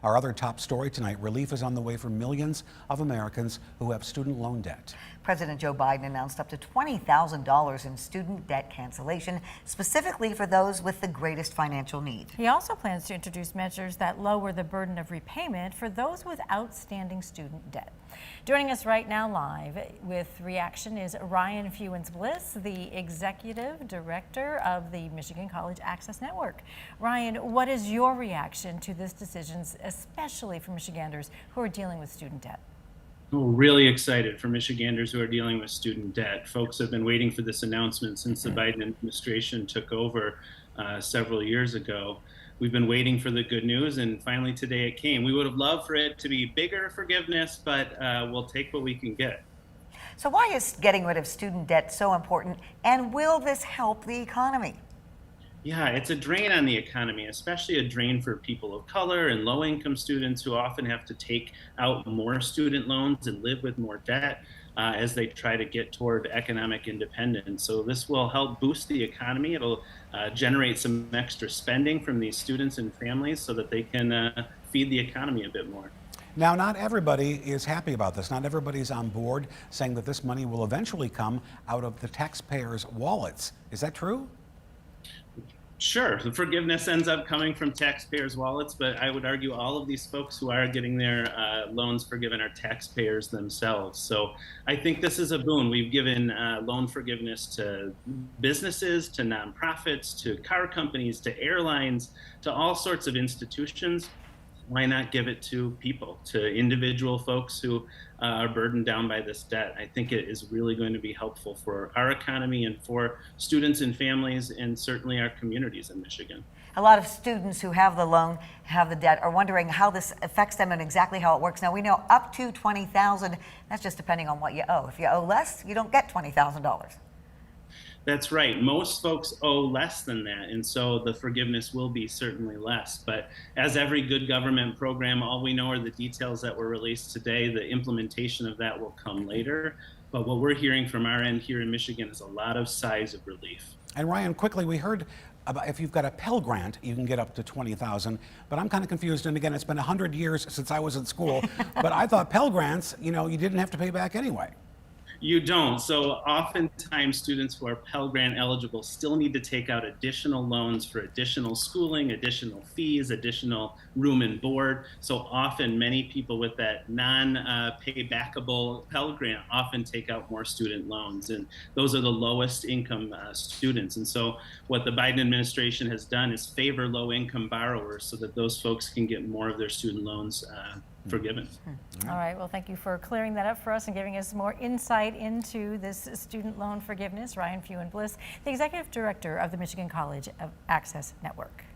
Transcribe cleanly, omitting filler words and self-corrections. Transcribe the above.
Our other top story tonight, relief is on the way for millions of Americans who have student loan debt. President Joe Biden announced up to $20,000 in student debt cancellation, specifically for those with the greatest financial need. He also plans to introduce measures that lower the burden of repayment for those with outstanding student debt. Joining us right now live with reaction is Ryan Fewins-Bliss, the Executive Director of the Michigan College Access Network. Ryan, what is your reaction to this decision, especially for Michiganders who are dealing with student debt? We're really excited for Michiganders who are dealing with student debt. Folks have been waiting for this announcement since the Biden administration took over several years ago. We've been waiting for the good news, and finally today it came. We would have loved for it to be bigger forgiveness, but we'll take what we can get. So why is getting rid of student debt so important, and will this help the economy? Yeah, it's a drain on the economy, especially a drain for people of color and low-income students who often have to take out more student loans and live with more debt as they try to get toward economic independence. So this will help boost the economy. It'll generate some extra spending from these students and families so that they can feed the economy a bit more. Now, not everybody is happy about this. Not everybody's on board saying that this money will eventually come out of the taxpayers' wallets. Is that true? Sure, the forgiveness ends up coming from taxpayers' wallets, but I would argue all of these folks who are getting their loans forgiven are taxpayers themselves. So I think this is a boon. We've given loan forgiveness to businesses, to nonprofits, to car companies, to airlines, to all sorts of institutions. Why not give it to people, to individual folks who are burdened down by this debt? I think it is really going to be helpful for our economy and for students and families, and certainly our communities in Michigan. A lot of students who have the loan, have the debt, are wondering how this affects them and exactly how it works. Now, we know up to $20,000, that's just depending on what you owe. If you owe less, you don't get $20,000. That's right. Most folks owe less than that, and so the forgiveness will be certainly less. But as every good government program, all we know are the details that were released today. The implementation of that will come later. But what we're hearing from our end here in Michigan is a lot of sighs of relief. And Ryan, quickly, we heard about if you've got a Pell grant, you can get up to $20,000. But I'm kind of confused. And again, it's been 100 years since I was in school. But I thought Pell grants, you didn't have to pay back anyway. You don't. So oftentimes students who are Pell Grant eligible still need to take out additional loans for additional schooling, additional fees, additional room and board. So often many people with that non-paybackable Pell Grant often take out more student loans, and those are the lowest income students. And so what the Biden administration has done is favor low income borrowers so that those folks can get more of their student loans forgiven. All right, well, thank you for clearing that up for us and giving us more insight into this student loan forgiveness. Ryan Fewins-Bliss, the Executive Director of the Michigan College Access Network.